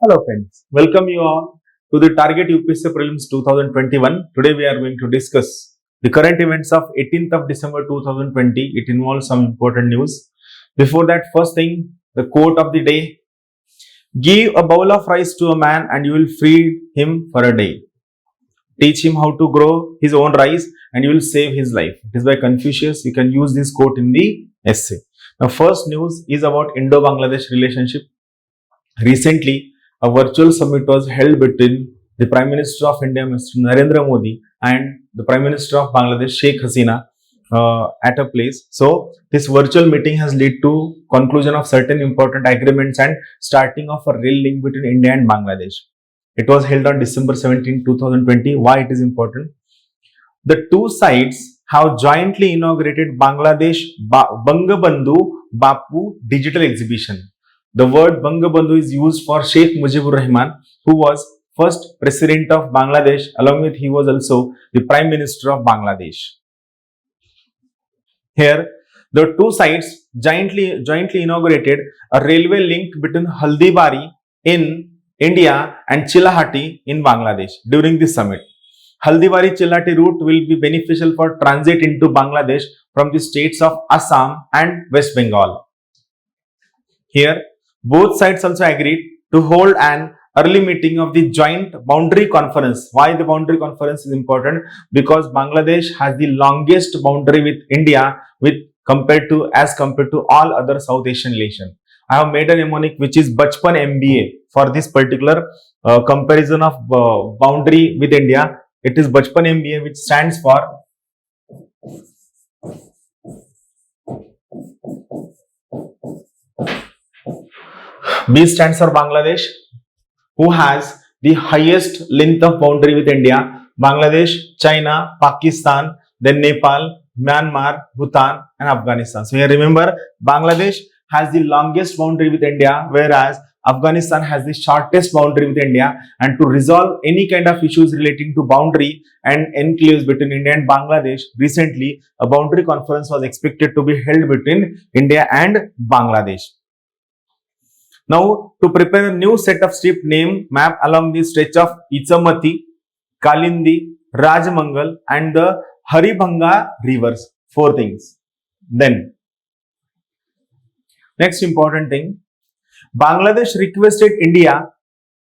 Hello friends, welcome you all to the Target UPSC Prelims 2021. Today we are going to discuss the current events of 18th of December 2020. It involves some important news. Before that, first thing, the quote of the day: give a bowl of rice to a man and you will feed him for a day. Teach him how to grow his own rice and you will save his life. It is by Confucius. You can use this quote in the essay. Now, first news is about Indo-Bangladesh relationship. Recently, a virtual summit was held between the Prime Minister of India, Mr. Narendra Modi, and the Prime Minister of Bangladesh, Sheikh Hasina, at a place. So, this virtual meeting has led to conclusion of certain important agreements and starting of a rail link between India and Bangladesh. It was held on December 17, 2020. Why it is important? The two sides have jointly inaugurated Bangladesh Bangabandhu Bapu digital exhibition. The word Bangabandhu is used for Sheikh Mujibur Rahman, who was first president of Bangladesh. Along with he was also the Prime Minister of Bangladesh. Here, the two sides jointly inaugurated a railway link between Haldibari in India and Chilahati in Bangladesh during this summit. Haldibari-Chilahati route will be beneficial for transit into Bangladesh from the states of Assam and West Bengal. Here, both sides also agreed to hold an early meeting of the joint boundary conference. Why the boundary conference is important? Because Bangladesh has the longest boundary with India compared to all other South Asian nations. I have made a mnemonic which is Bachpan MBA for this particular comparison of boundary with India. It is Bachpan MBA, which stands for B stands for Bangladesh, who has the highest length of boundary with India. Bangladesh, China, Pakistan, then Nepal, Myanmar, Bhutan and Afghanistan. So here remember, Bangladesh has the longest boundary with India, whereas Afghanistan has the shortest boundary with India. And to resolve any kind of issues relating to boundary and enclaves between India and Bangladesh, recently a boundary conference was expected to be held between India and Bangladesh. Now, to prepare a new set of strip name map along the stretch of Ichamati, Kalindi, Rajmangal and the Haribhanga rivers. 4 things. Then, next important thing, Bangladesh requested India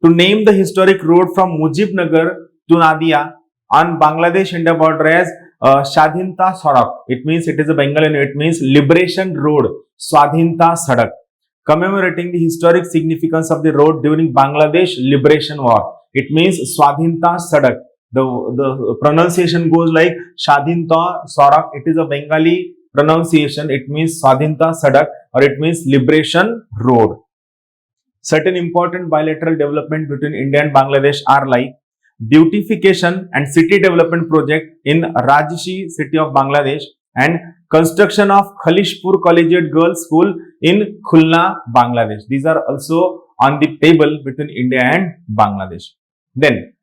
to name the historic road from Mujibnagar to Nadia on Bangladesh-India border as Swadhinta Sadak. It means, it is a Bengali name, it means Liberation Road, Swadhinta Sadak, commemorating the historic significance of the road during Bangladesh Liberation War. It means Swadhinta Sadak. The pronunciation goes like Swadhinta Sadak. It is a Bengali pronunciation. It means Swadhinta Sadak, or it means Liberation Road. Certain important bilateral development between India and Bangladesh are like beautification and city development project in Rajshi city of Bangladesh and construction of Khalishpur Collegiate Girls School in Khulna, Bangladesh. These are also on the table between India and Bangladesh. Then,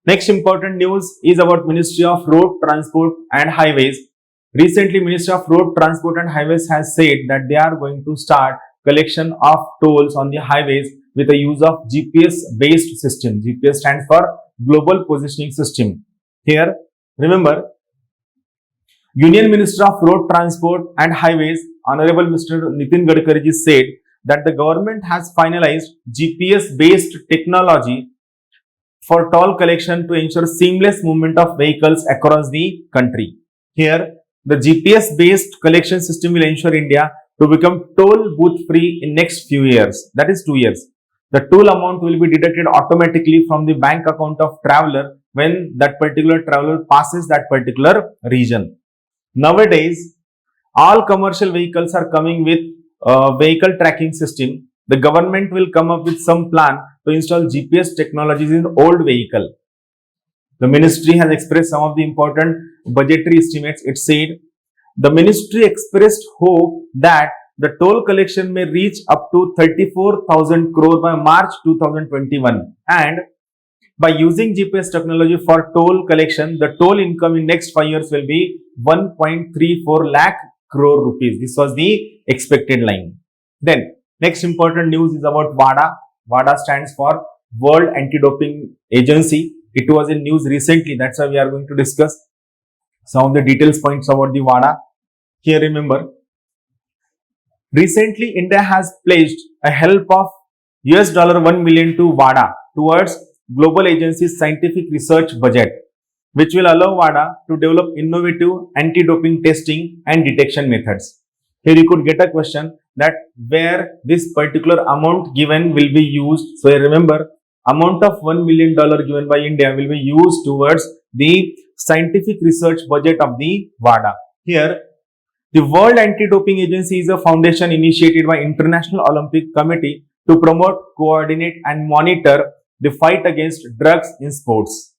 next important news is about Ministry of Road Transport and Highways. Recently, Ministry of Road Transport and Highways has said that they are going to start collection of tolls on the highways with the use of GPS-based system. GPS stands for Global Positioning System. Here, remember, Union Minister of Road Transport and Highways, Honorable Mr. Nitin Gadkari said that the government has finalized GPS-based technology for toll collection to ensure seamless movement of vehicles across the country. Here, the GPS-based collection system will ensure India to become toll booth free in next few years. That is 2 years. The toll amount will be deducted automatically from the bank account of traveler when that particular traveler passes that particular region. Nowadays, all commercial vehicles are coming with vehicle tracking system. The government will come up with some plan to install GPS technologies in old vehicle. The ministry has expressed some of the important budgetary estimates. It said the ministry expressed hope that the toll collection may reach up to 34,000 crore by March 2021, and by using GPS technology for toll collection, the toll income in next 5 years will be 1.34 lakh crore rupees. This was the expected line. Then, next important news is about WADA. WADA stands for World Anti-Doping Agency. It was in news recently. That's why we are going to discuss some of the details points about the WADA. Here remember, recently India has pledged a help of $1 million to WADA towards global agency's scientific research budget, which will allow WADA to develop innovative anti-doping testing and detection methods. Here you could get a question that where this particular amount given will be used. So remember, amount of $1 million given by India will be used towards the scientific research budget of the WADA. Here, the World Anti-Doping Agency is a foundation initiated by International Olympic Committee to promote, coordinate and monitor the fight against drugs in sports.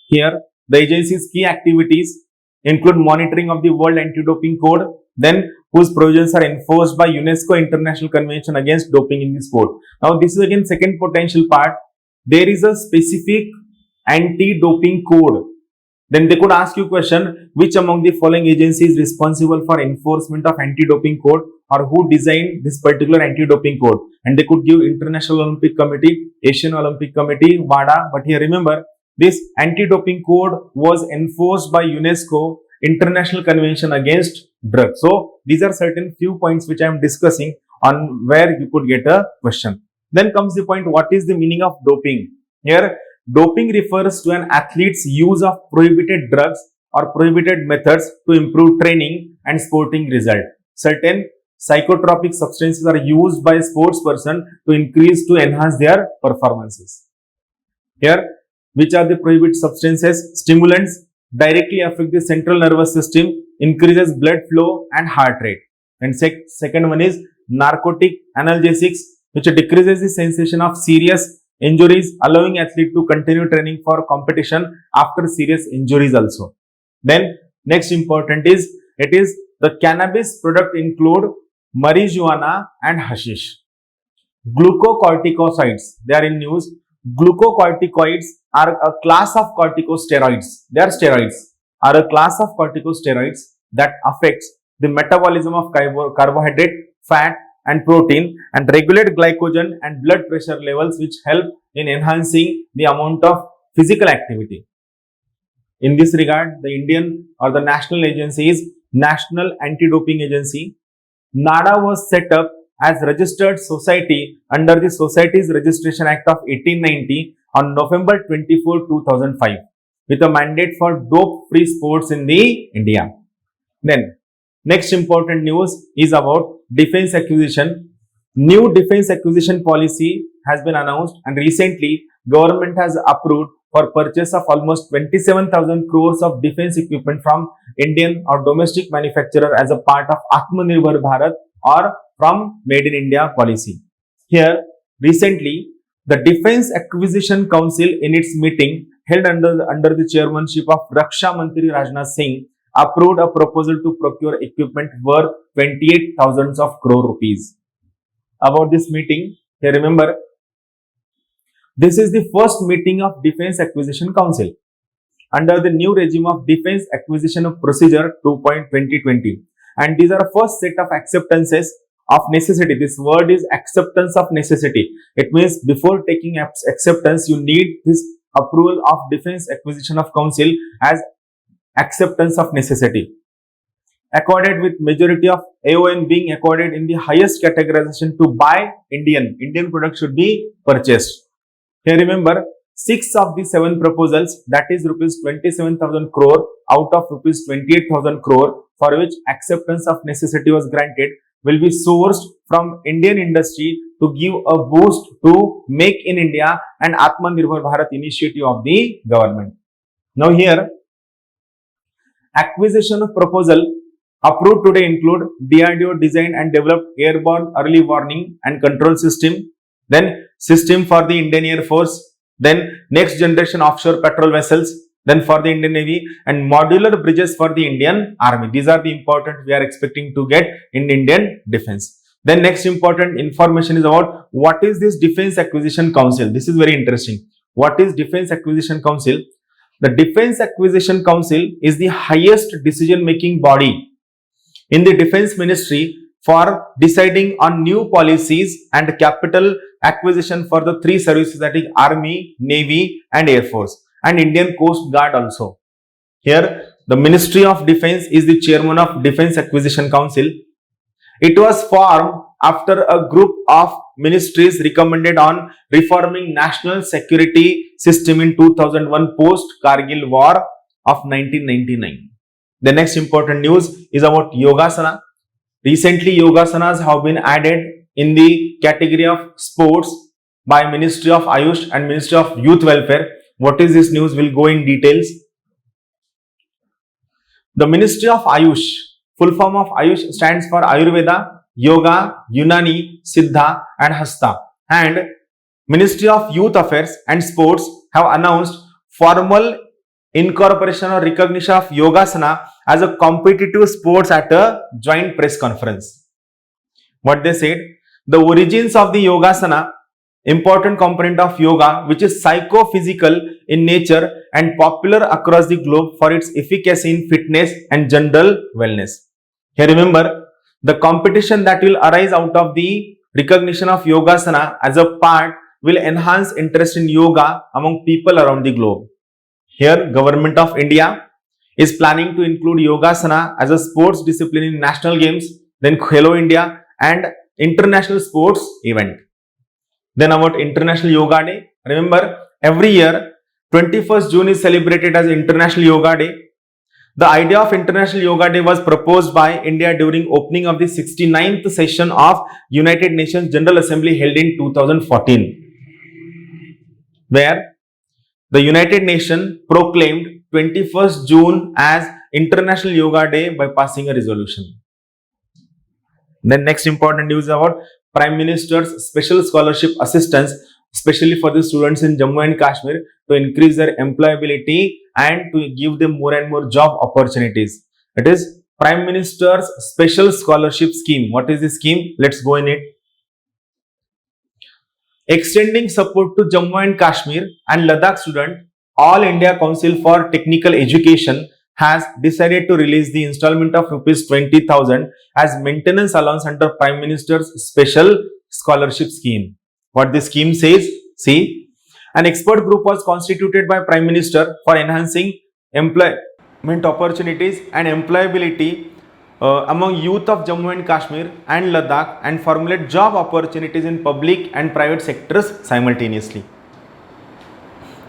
Here, the agency's key activities include monitoring of the World Anti-Doping Code, then whose provisions are enforced by UNESCO International Convention Against Doping in the Sport. Now, this is again second potential part. There is a specific anti-doping code. Then they could ask you question, which among the following agencies is responsible for enforcement of anti-doping code, or who designed this particular anti-doping code? And they could give International Olympic Committee, Asian Olympic Committee, WADA. But here remember, this anti-doping code was enforced by UNESCO International Convention Against Drugs. So these are certain few points which I am discussing on where you could get a question. Then comes the point, what is the meaning of doping? Here, doping refers to an athlete's use of prohibited drugs or prohibited methods to improve training and sporting result. Certain psychotropic substances are used by a sports person to enhance their performances. Here, which are the prohibited substances? Stimulants directly affect the central nervous system, increases blood flow and heart rate. And second one is narcotic analgesics, which decreases the sensation of serious injuries, allowing athlete to continue training for competition after serious injuries also. Then next important is, it is the cannabis product include marijuana and hashish. Glucocorticoids, they are in news. Glucocorticoids are a class of corticosteroids. They are steroids, are a class of corticosteroids that affects the metabolism of carbohydrate, fat and protein and regulate glycogen and blood pressure levels, which help in enhancing the amount of physical activity. In this regard, the Indian or the national agency is National Anti-Doping Agency. NADA was set up as registered society under the Societies Registration Act of 1890 on November 24, 2005 with a mandate for dope-free sports in the India. Then, next important news is about defense acquisition. New defense acquisition policy has been announced, and recently government has approved for purchase of almost 27,000 crores of defense equipment from Indian or domestic manufacturer as a part of Atmanirbhar Bharat or from Made in India policy. Here, recently, the Defense Acquisition Council in its meeting held under the chairmanship of Raksha Mantri Rajnath Singh approved a proposal to procure equipment worth 28,000 crore rupees. About this meeting, here remember, this is the first meeting of Defense Acquisition Council under the new regime of Defense Acquisition Procedure 2.2020, and these are first set of acceptances of necessity. This word is acceptance of necessity. It means before taking acceptance, you need this approval of Defense Acquisition of Council as acceptance of necessity. Accorded with majority of AON being accorded in the highest categorization to buy Indian products should be purchased. Here remember, 6 of the 7 proposals, that is rupees 27,000 crore out of rupees 28,000 crore, for which acceptance of necessity was granted, will be sourced from Indian industry to give a boost to Make in India and Atmanirbhar Bharat initiative of the government. Now here, acquisition of proposal approved today include DRDO designed and developed airborne early warning and control system, then system for the Indian Air Force, then next generation offshore patrol vessels, then for the Indian Navy, and modular bridges for the Indian Army. These are the important we are expecting to get in Indian defense. Then next important information is about what is this Defense Acquisition Council. This is very interesting. What is Defense Acquisition Council? The Defense Acquisition Council is the highest decision making body in the Defense Ministry for deciding on new policies and capital acquisition for the three services, that is Army, Navy and Air Force, and Indian Coast Guard also. Here, the Ministry of Defence is the chairman of Defence Acquisition Council. It was formed after a group of ministries recommended on reforming national security system in 2001 post-Kargil War of 1999. The next important news is about Yogasana. Recently, Yogasanas have been added in the category of sports by Ministry of Ayush and Ministry of Youth Welfare. What is this news? We'll go in details. The Ministry of Ayush, full form of Ayush stands for Ayurveda, Yoga, Unani, Siddha and Hasta, and Ministry of Youth Affairs and Sports have announced formal incorporation or recognition of Yogasana as a competitive sports at a joint press conference. What they said, the origins of the Yogasana, important component of yoga, which is psychophysical in nature and popular across the globe for its efficacy in fitness and general wellness. Here remember, the competition that will arise out of the recognition of Yogasana as a part will enhance interest in yoga among people around the globe. Here, Government of India is planning to include Yogasana as a sports discipline in national games, then Khelo India and international sports event. Then about International Yoga Day. Remember, every year 21st June is celebrated as International Yoga Day. The idea of International Yoga Day was proposed by India during opening of the 69th session of United Nations General Assembly held in 2014, where the United Nations proclaimed 21st June as International Yoga Day by passing a resolution. Then next important news about Prime Minister's Special Scholarship Assistance, especially for the students in Jammu and Kashmir, to increase their employability and to give them more and more job opportunities. It is Prime Minister's Special Scholarship Scheme. What is the scheme? Let's go in it. Extending support to Jammu and Kashmir and Ladakh students, All India Council for Technical Education has decided to release the installment of rupees 20,000 as maintenance allowance under Prime Minister's Special Scholarship Scheme. What the scheme says? See, an expert group was constituted by Prime Minister for enhancing employment opportunities and employability among youth of Jammu and Kashmir and Ladakh and formulate job opportunities in public and private sectors simultaneously.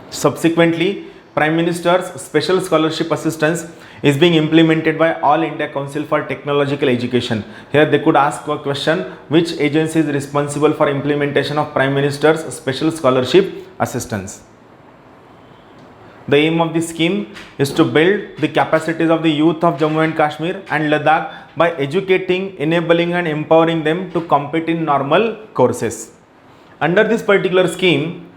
Subsequently, Prime Minister's Special Scholarship Assistance is being implemented by All India Council for Technological Education. Here they could ask a question, which agency is responsible for implementation of Prime Minister's Special Scholarship Assistance? The aim of this scheme is to build the capacities of the youth of Jammu and Kashmir and Ladakh by educating, enabling and empowering them to compete in normal courses. Under this particular scheme,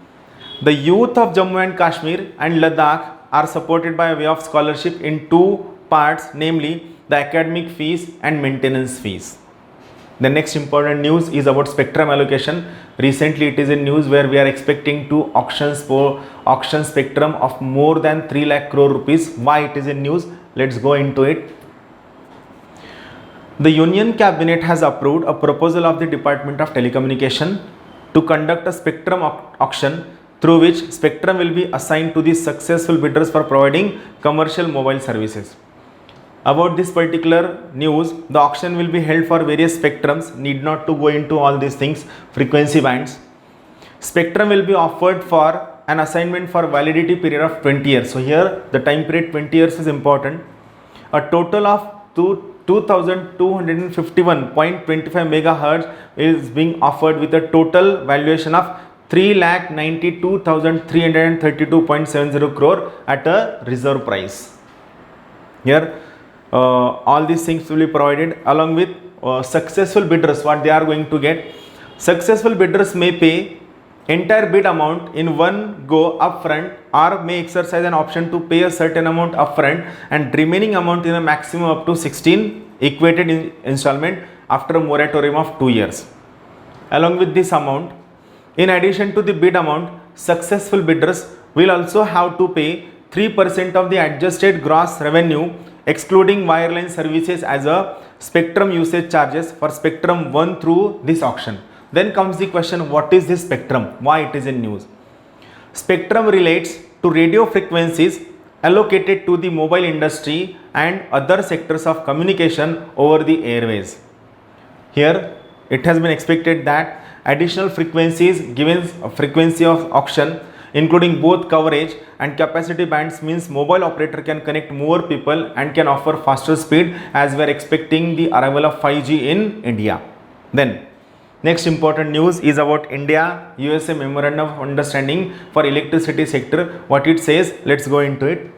the youth of Jammu and Kashmir and Ladakh are supported by way of scholarship in two parts, namely the academic fees and maintenance fees. The next important news is about spectrum allocation. Recently it is in news where we are expecting to auction spectrum of more than 3 lakh crore rupees. Why it is in news? Let's go into it. The Union Cabinet has approved a proposal of the Department of Telecommunication to conduct a spectrum auction through which spectrum will be assigned to the successful bidders for providing commercial mobile services. About this particular news, the auction will be held for various spectrums, need not to go into all these things, frequency bands. Spectrum will be offered for an assignment for validity period of 20 years. So here the time period 20 years is important. A total of 2251.25 megahertz is being offered with a total valuation of 3,92,332.70 crore at a reserve price. Here all these things will be provided along with successful bidders. What they are going to get? Successful bidders may pay entire bid amount in one go upfront or may exercise an option to pay a certain amount upfront and remaining amount in a maximum up to 16 equated installment after a moratorium of 2 years. Along with this amount, in addition to the bid amount, successful bidders will also have to pay 3% of the adjusted gross revenue excluding wireline services as a spectrum usage charges for spectrum 1 through this auction. Then comes the question, what is this spectrum? Why it is in news? Spectrum relates to radio frequencies allocated to the mobile industry and other sectors of communication over the airways. Here it has been expected that additional frequencies given frequency of auction including both coverage and capacity bands means mobile operator can connect more people and can offer faster speed, as we are expecting the arrival of 5G in India. Then next important news is about India USA Memorandum of Understanding for Electricity Sector. What it says, let's go into it.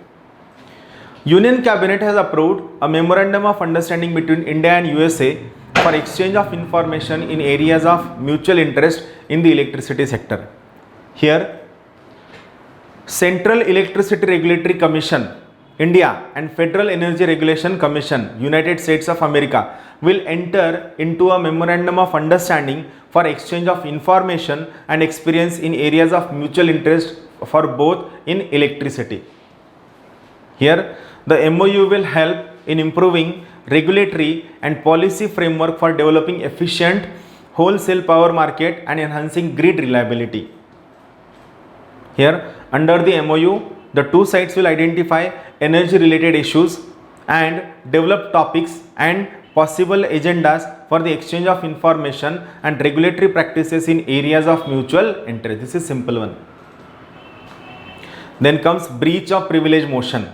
Union Cabinet has approved a Memorandum of Understanding between India and USA for exchange of information in areas of mutual interest in the electricity sector. Here, Central Electricity Regulatory Commission, India, and Federal Energy Regulation Commission, United States of America, will enter into a Memorandum of Understanding for exchange of information and experience in areas of mutual interest for both in electricity. Here, the MOU will help in improving regulatory and policy framework for developing efficient wholesale power market and enhancing grid reliability. Here, under the MOU, the two sides will identify energy related issues and develop topics and possible agendas for the exchange of information and regulatory practices in areas of mutual interest. This is simple one. Then comes breach of privilege motion.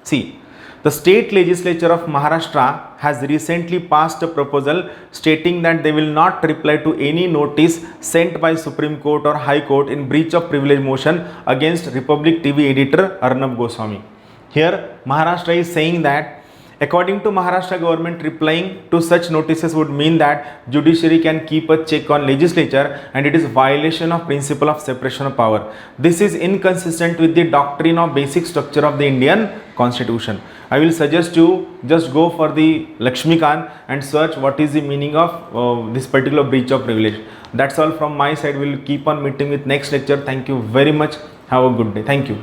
See, the state legislature of Maharashtra has recently passed a proposal stating that they will not reply to any notice sent by Supreme Court or High Court in breach of privilege motion against Republic TV editor Arnab Goswami. Here, Maharashtra is saying that according to Maharashtra government, replying to such notices would mean that judiciary can keep a check on legislature and it is violation of principle of separation of power. This is inconsistent with the doctrine of basic structure of the Indian Constitution. I will suggest you just go for the Lakshmikant and search what is the meaning of this particular breach of privilege. That's all from my side. We will keep on meeting with next lecture. Thank you very much. Have a good day. Thank you.